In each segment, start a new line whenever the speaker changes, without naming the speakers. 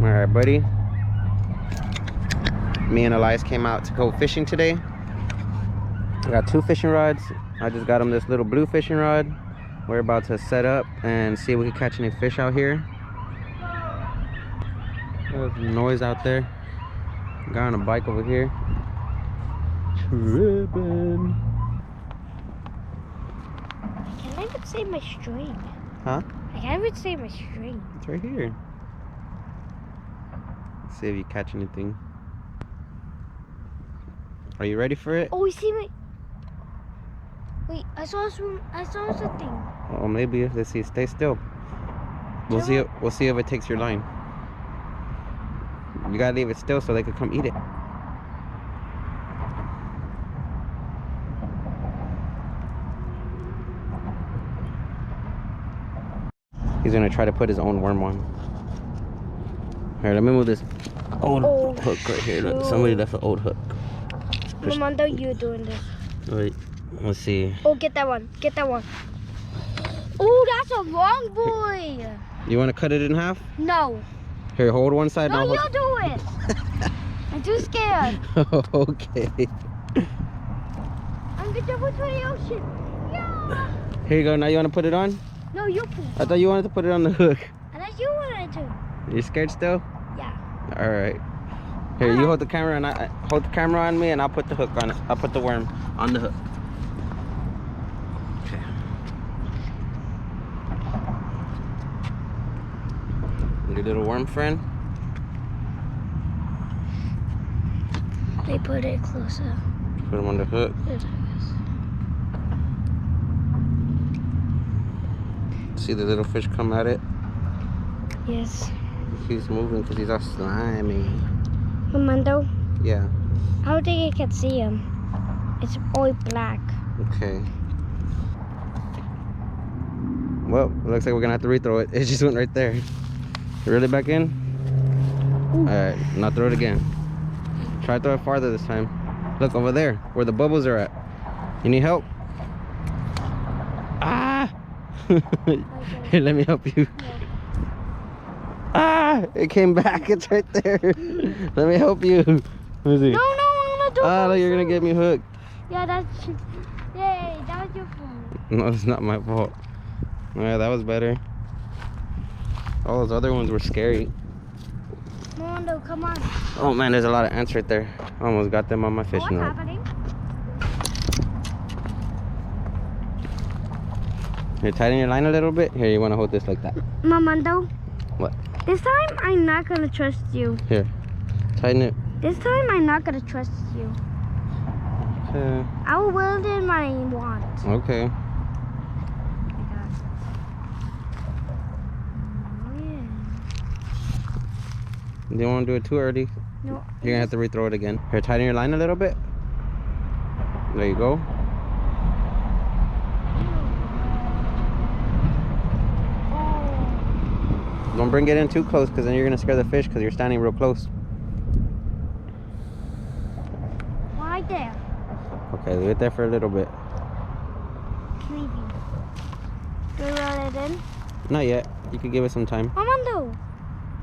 Alright, buddy. Me and Elias came out to go fishing today. I got 2 fishing rods. I just got him this little blue fishing rod. We're about to set up and see if we can catch any fish out here. There's noise out there. Guy on a bike over here. Tripping.
I can't even see my string.
Huh?
I can't even see my string.
It's right here. Let's see if you catch anything. Are you ready for it?
Oh, we see my... Wait, I saw something.
Oh, maybe. Let's see. Stay still. We'll see if it takes your line. You gotta leave it still so they can come eat it. He's gonna try to put his own worm on. Here, let me move this old hook right here. Look, somebody left an old hook.
Armando, you doing this?
Wait, let's see.
Oh, get that one. Get that one. Oh, that's a long boy.
You want to cut it in half?
No.
Here, hold one side.
No,
now
you do it. I'm too scared.
Okay.
I'm gonna jump into the ocean. Yeah.
Here you go. Now you want to put it on?
No, you put it.
I thought you wanted to put it on the hook.
I thought you wanted to.
You scared still?
Yeah.
All right. Here, you hold the camera and I hold the camera on me, and I'll put the hook on it. I'll put the worm on the hook. Okay. Your little worm friend.
They put it closer.
Put him on the hook. See the little fish come at it?
Yes.
He's moving because he's all slimy.
Armando?
Yeah.
I don't think I can see him. It's all black.
Okay. Well, it looks like we're gonna have to rethrow it. It just went right there. Reel it back in.
Ooh.
Alright, now throw it again. Try to throw it farther this time. Look over there, where the bubbles are at. You need help? Ah! Here, let me help you.
Yeah.
Ah! It came back. It's right there. Let me help you. Let me see.
No, I'm gonna do it.
Ah, look, you're gonna get me hooked.
Yeah, that's... Yay, that was your fault.
No, it's not my fault. Yeah, that was better. All those other ones were scary.
Armando, come on.
Oh man, there's a lot of ants right there. I almost got them on my fishing
What's
rod.
happening?
You're tightening your line a little bit? Here, you want to hold this like that.
Armando?
What?
This time, I'm not gonna trust you.
Here, tighten it.
This time, I'm not gonna trust you.
Okay.
I will wield in my wand.
Okay. You don't want to do it too early.
No.
You're gonna have to rethrow it again. Here, tighten your line a little bit. There you go. Don't bring it in too close, because then you're gonna scare the fish because you're standing real close.
Right there.
Okay, leave it there for a little bit.
Maybe. Do you roll it in?
Not yet. You could give it some time.
Armando,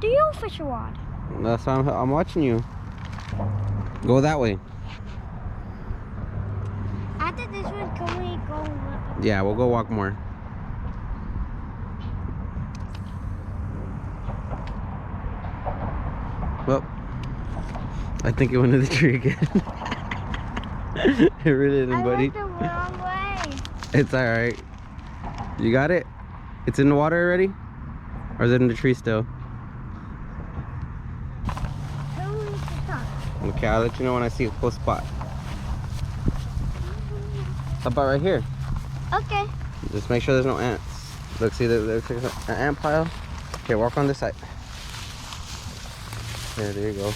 do you fish a rod?
That's why I'm watching you. Go that way.
After this one, can we go?
Yeah, we'll go walk more. Well, I think it went to the tree again. It really didn't, buddy.
I went the wrong way.
It's alright. You got it? It's in the water already? Or is it in the tree still? Okay, I'll let you know when I see a cool spot. How about right here?
Okay.
Just make sure there's no ants. Look, see, there's an ant pile. Okay, walk on this side. There you go.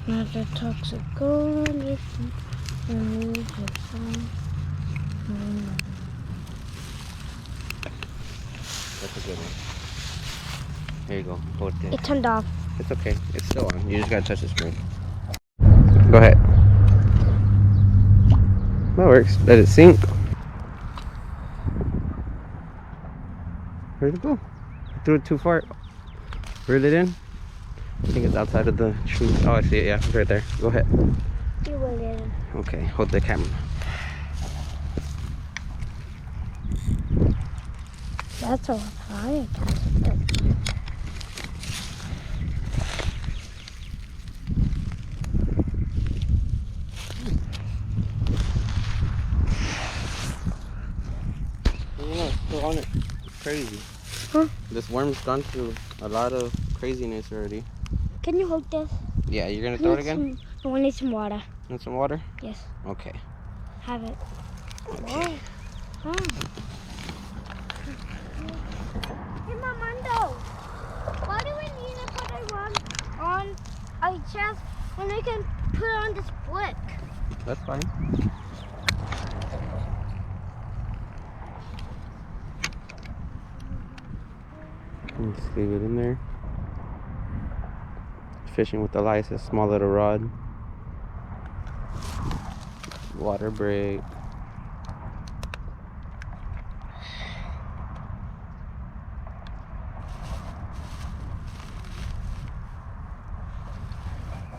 Not the toxic gold.
That's a good one. Here you go. Hold it.
It turned off.
It's okay. It's still on. You just gotta touch the screen. Go ahead. That works. Let it sink. Where'd it go? Threw it too far. Reel it in. I think it's outside of the tree. Oh, I see it. Yeah, it's right there. Go ahead.
You will get it.
Okay, hold the camera.
That's a fire cat.
It's still on it. It's crazy.
Huh?
This worm's gone through a lot of craziness already.
Can you hold this?
Yeah, you're gonna throw it again?
I want to need some water.
Need some water?
Yes.
Okay.
Have it.
Okay.
Oh. Hey, Mamando. Why do we need to put a run on a chest when we can put it on this brick?
That's fine. Just leave it in there. Fishing with Elias, a small little rod. Water break.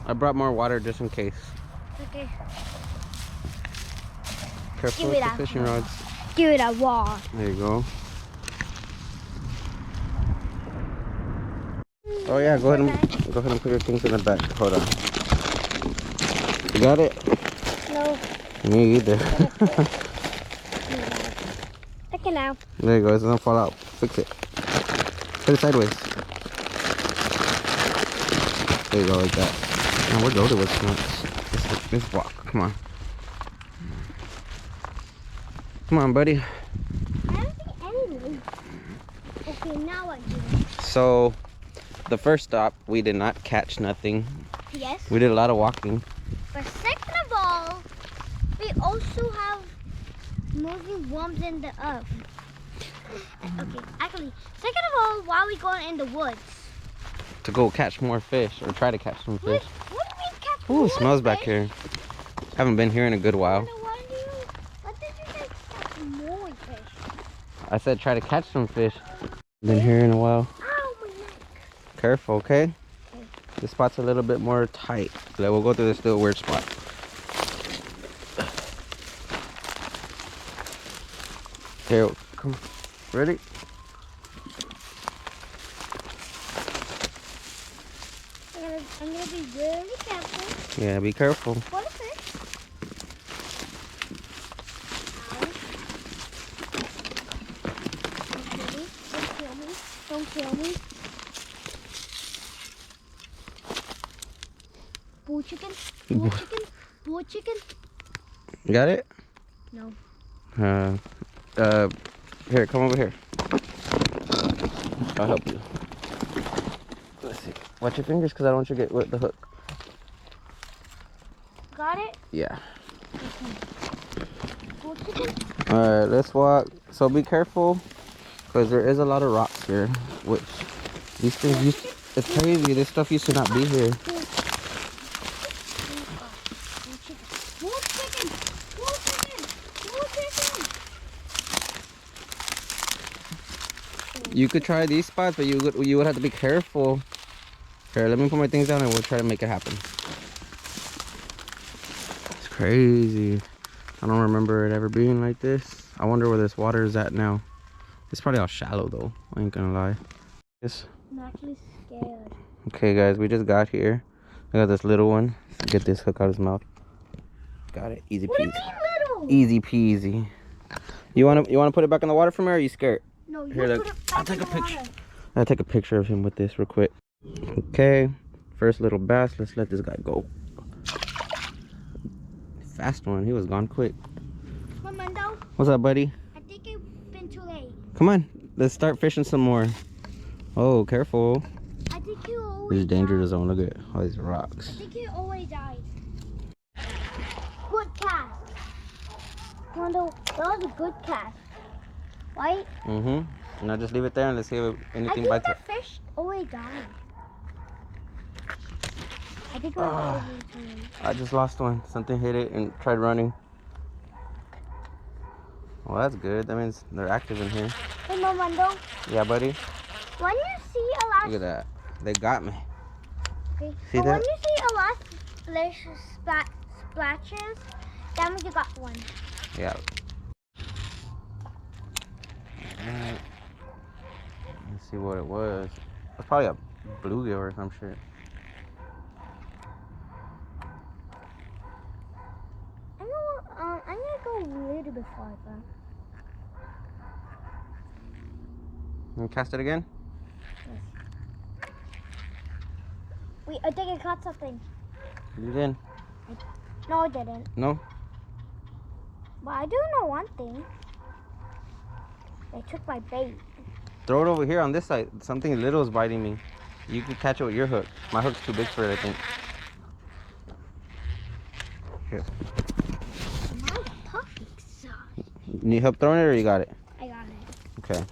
I brought more water just in case.
Okay.
Careful
Give
with
me
the
that.
fishing rods.
Give it a wall.
There you go. Oh yeah, go ahead and put your things in the back. Hold on. You got it?
No.
Me either.
Take it now.
There you go. It doesn't fall out. Fix it. Put it sideways. There you go, like that. Man, we're loaded with snacks. This walk. Come on. Come on, buddy.
I don't see anything. Okay, now I do.
So, the first stop, we did not catch nothing.
Yes.
We did a lot of walking.
But second of all, we also have moving worms in the earth. Okay, actually, second of all, why are we going in the woods?
To go catch more fish, or try to catch some fish.
What do you mean catch
Ooh,
more
it smells back
fish?
here. Haven't been here in a good while.
What did you say catch more fish?
I said try to catch some fish. Been here in a while.
Ow, my neck.
Careful, okay? This spot's a little bit more tight. Like, we'll go through this little weird spot. Here, come. Ready?
I'm gonna be really careful.
Yeah, be careful.
What is it? Don't kill me. Don't kill me. Bull chicken. Bull chicken. Bull chicken.
You got it?
No.
Here, come over here. I'll help you. Let's see. Watch your fingers, because I don't want you to get with the hook.
Got it?
Yeah.
Bull chicken.
Alright, let's walk. So be careful, because there is a lot of rocks here, which these things used, it's crazy. This stuff used to not be here.
Bull chicken. Bull chicken. Bull chicken.
You could try these spots, but you would have to be careful. Here, let me put my things down and we'll try to make it happen. It's crazy. I don't remember it ever being like this. I wonder where this water is at now. It's probably all shallow though. I ain't gonna lie. Yes.
I'm actually scared.
Okay, guys, we just got here. I got this little one. Get this hook out of his mouth. Got it. Easy
What do you
peasy.
mean little?
Easy peasy. You wanna put it back in the water for me, or are you scared?
No, you
Here,
put
look.
it back
I'll take
in
a
the
picture.
water.
I'll take a picture of him with this real quick. Okay, first little bass. Let's let this guy go. Fast one. He was gone quick.
Mamando,
What's up, buddy?
I think it's been too late.
Come on, let's start fishing some more. Oh, careful.
I think you always
This is danger
died.
zone. Look at all these
I
rocks.
think you always died. Good cast. Mamando, that was a good cast. Right?
Mm-hmm. Now just leave it there and let's see if
I
anything
think
bites
the
it.
fish always died. I think we're always dying.
I just lost one. Something hit it and tried running. Well, that's good. That means they're active in here.
Hey, Mamando,
Yeah, buddy.
When you see a lot,
Look at that. They got me.
okay.
See
But
that?
when you see a lot of splashes, that means you got one.
Yeah. Alright. Let's see what it was. It's probably a bluegill or some shit.
I'm gonna go a little bit farther.
You cast it again?
Yes. Wait, I think I caught something.
You did?
No, I didn't.
No?
But I do know one thing. They took my bait.
Throw it over here on this side. Something little is biting me. You can catch it with your hook. My hook's too big for it, I think. Here.
My puppy sucks.
Need help throwing it or you got it?
I got it.
Okay.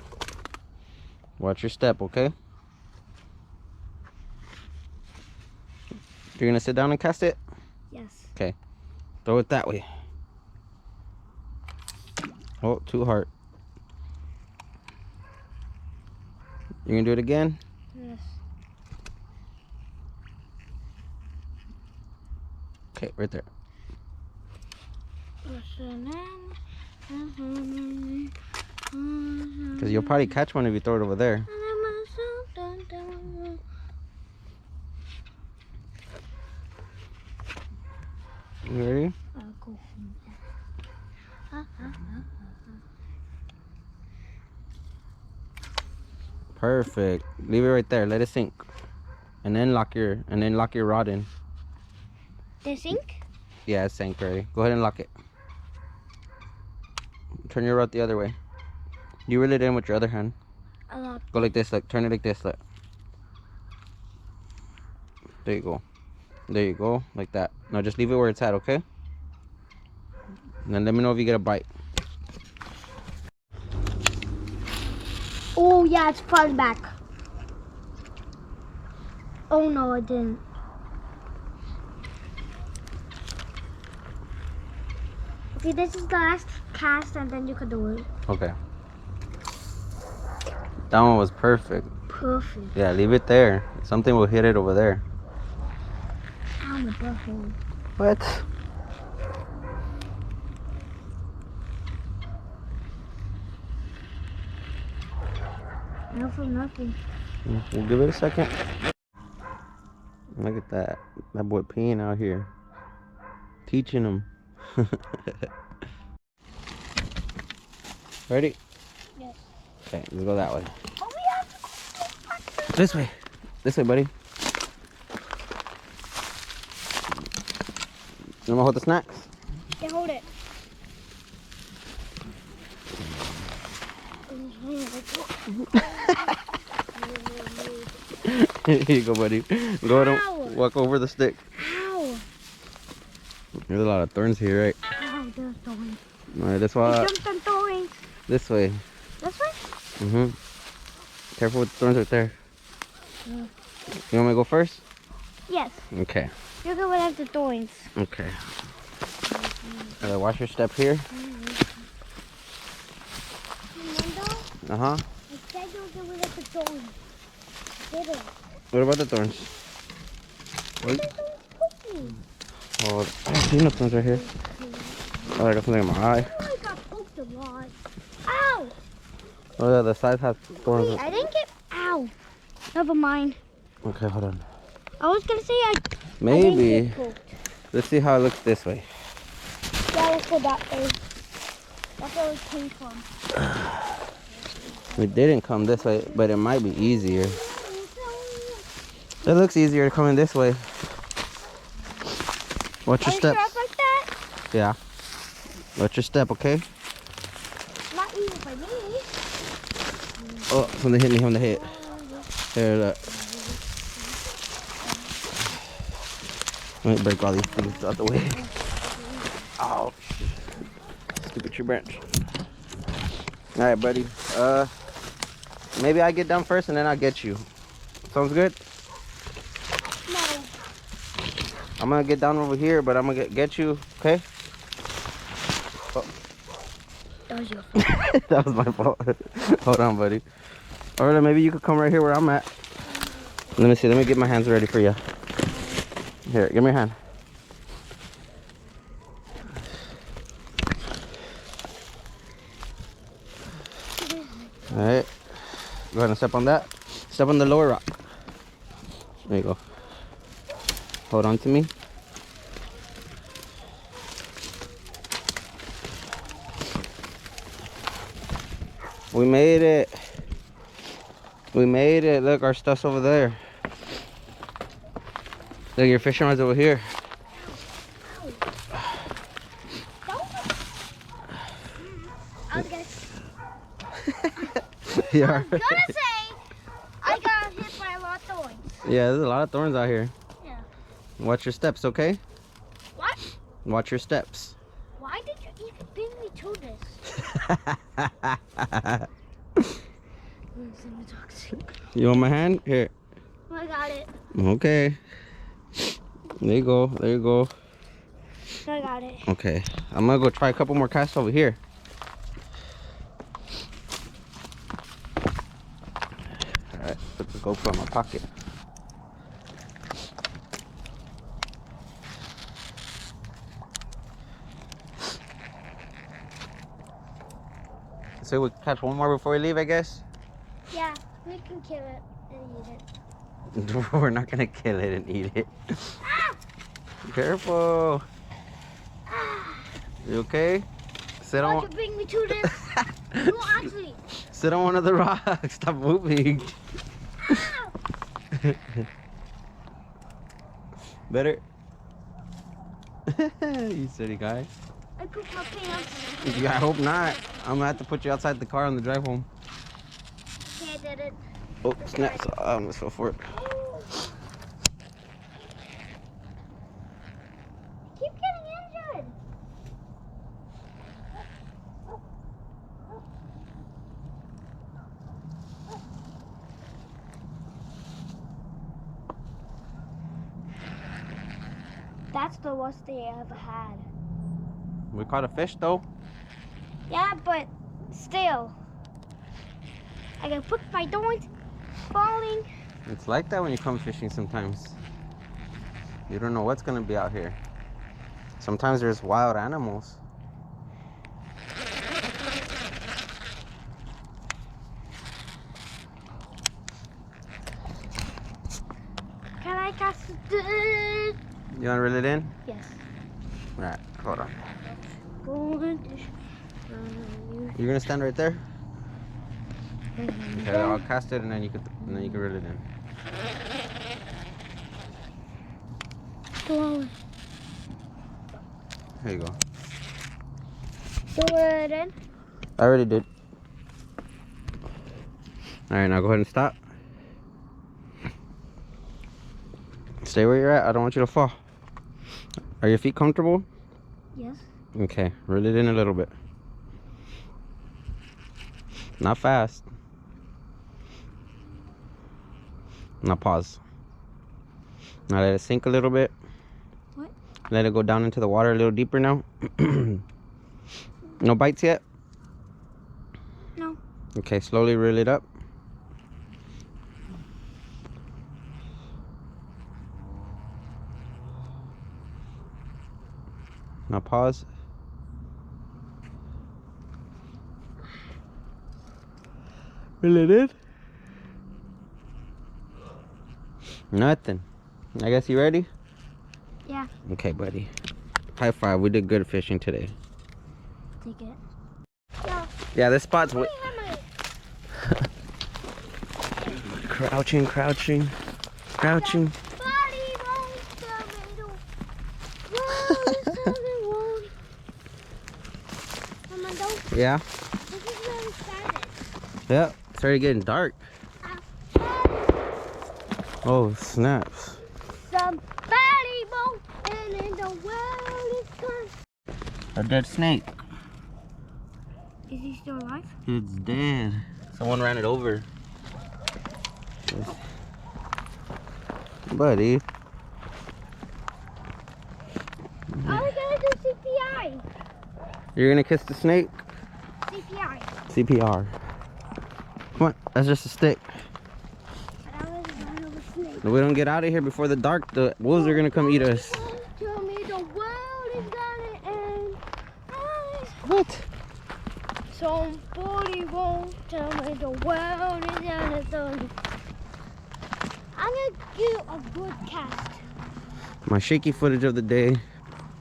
Watch your step, okay? You're gonna sit down and cast it?
Yes.
Okay. Throw it that way. Oh, too hard. You gonna do it again?
Yes.
Okay, right there. Because you'll probably catch one if you throw it over there. You ready? Perfect. Leave it right there. Let it sink. And then lock your rod in.
The sink?
Yeah, it's sank already. Go ahead and lock it. Turn your rod the other way. You reel it in with your other hand. Go like this, look. Turn it like this, look. There you go. There you go. Like that. Now just leave it where it's at, okay? And then let me know if you get a bite.
Oh yeah, it's falling back. Oh no, I didn't. Okay, this is the last cast and then you can do it.
Okay. That one was perfect.
Perfect.
Yeah, leave it there. Something will hit it over there.
Ow, my butthole.
What?
No for nothing.
We'll give it a second. Look at that. That boy peeing out here. Teaching him. Ready?
Yes.
Okay, let's go that way.
Oh, we have to go back.
This way. This way, buddy. You want to hold the snacks?
Yeah, hold it.
Here you go, buddy. Go ahead
Ow.
and walk over the stick.
Ow.
There's a lot of thorns here, right?
Ow, there's thorns.
Alright, this
I
way.
jumped on thorns.
This way.
This way?
Careful with the thorns right there.
Yeah.
You want me to go first?
Yes.
Okay.
You can have the thorns.
Okay. Watch your step here. Uh-huh.
I said you were going to the thorns. Did it?
What about the thorns? What? Oh, I see no thorns right here. Oh, I got something in my eye.
Oh, I got poked a lot. Ow!
Oh yeah, the side has thorns.
Wait, I didn't get... Ow. Never mind.
Okay, hold on.
I was going to say I
Maybe.
didn't get poked.
Let's see how it looks this way.
Yeah, let's go that way. That's where it came from.
It didn't come this way, but it might be easier. It looks easier coming this way. Watch your
Are you
steps.
sure it's like that?
Yeah. Watch your step, okay?
Not easy for me.
Oh, something hit me on the head. There, look. Let me break all these things out the way. Ouch. Stupid tree branch. Alright, buddy. Maybe I get down first and then I'll get you. Sounds good?
No.
I'm gonna get down over here, but I'm gonna get you, okay? Oh.
That was your fault.
That was my fault. Hold on, buddy. Or maybe you could come right here where I'm at. Let me see. Let me get my hands ready for you. Here, give me a hand. All right. Go ahead and step on that. Step on the lower rock. There you go. Hold on to me. We made it. We made it. Look, our stuff's over there. Look, your fishing rod's over here.
Yeah. I was gonna say I got hit by a lot of thorns.
Yeah, there's a lot of thorns out here.
Yeah.
Watch your steps, okay?
What?
Watch your steps.
Why did you even bring me to this?
You want my hand? Here.
I got it.
Okay. There you go. There you go.
I got it.
Okay. I'm gonna go try a couple more casts over here. Alright, put the GoPro in my pocket. So we'll catch one more before we leave, I guess?
Yeah, we can kill it and eat it.
We're not gonna kill it and eat it.
Ah!
Careful.
Ah!
You okay? Sit
Why'd
on.
you bring me to this? No, actually.
Sit on one of the rocks. Stop moving.
Ow!
Better. You silly guy.
I pooped my pants.
Yeah, I hope not. I'm gonna have to put you outside the car on the drive home.
Okay, I did it.
Oh, snaps. I almost fell for it.
Keep getting injured. That's the worst day I ever had.
We caught a fish though.
Yeah, but still. I got put my thorns falling.
It's like that when you come fishing sometimes. You don't know what's gonna be out here. Sometimes there's wild animals.
Can I cast it?
You wanna reel it in?
Yes.
Alright, hold on.
Golden fish.
You're gonna stand right there? Okay, I'll cast it and then you can reel it in.
Throw
Here you go.
it in.
I already did. Alright, now go ahead and stop. Stay where you're at. I don't want you to fall. Are your feet comfortable?
Yes.
Okay, reel it in a little bit. Not fast. Now pause. Now let it sink a little bit.
What?
Let it go down into the water a little deeper now. No bites yet?
No.
Okay, slowly reel it up. Now pause. Reel it in. Nothing. I guess you ready?
Yeah.
Okay, buddy. High five. We did good fishing today.
Take it. Yeah.
Yeah, this spot's
Wait, how much?
crouching, crouching, crouching.
Body rolls tomato. Rolls Mama, don't.
Yeah.
This is where we started.
Yep. It's already getting dark. Oh, snaps.
Somebody won't, and in the world is gone.
A dead snake.
Is he still alive?
It's dead. Someone ran it over. Buddy.
I was gonna do CPI.
You're gonna kiss the snake?
CPI.
CPR. Come on, that's just a stick.
That was one of a snake.
If we don't get out of here before the dark, the wolves are gonna come eat us.
Tell me the world is gonna end.
What?
Somebody won't tell me the world is gonna end. I'm gonna do a good cast.
My shaky footage of the day,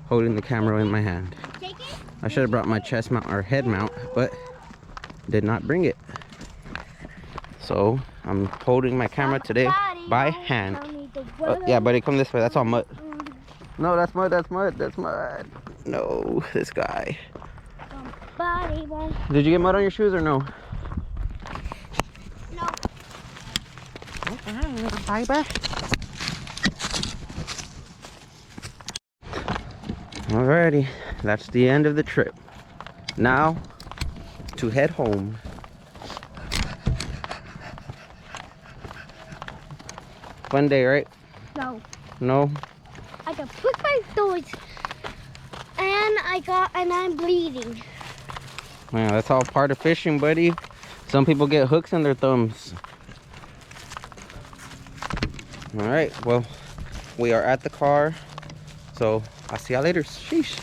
holding the camera in my hand.
Take it.
I should have brought my chest mount or head mount, but did not bring it. So I'm holding my camera today by hand. Oh, yeah, buddy, come this way. That's all mud. No, that's mud. That's mud. That's mud. No, this guy.
Somebody won't.
Did you get mud on your shoes or no?
No.
Fiber. Alrighty, that's the end of the trip. Now to head home. Fun day, right?
No.
No?
I got pricked by thorns, and I'm bleeding.
Man, that's all part of fishing, buddy. Some people get hooks in their thumbs. All right, well, we are at the car, so I'll see y'all later. Sheesh.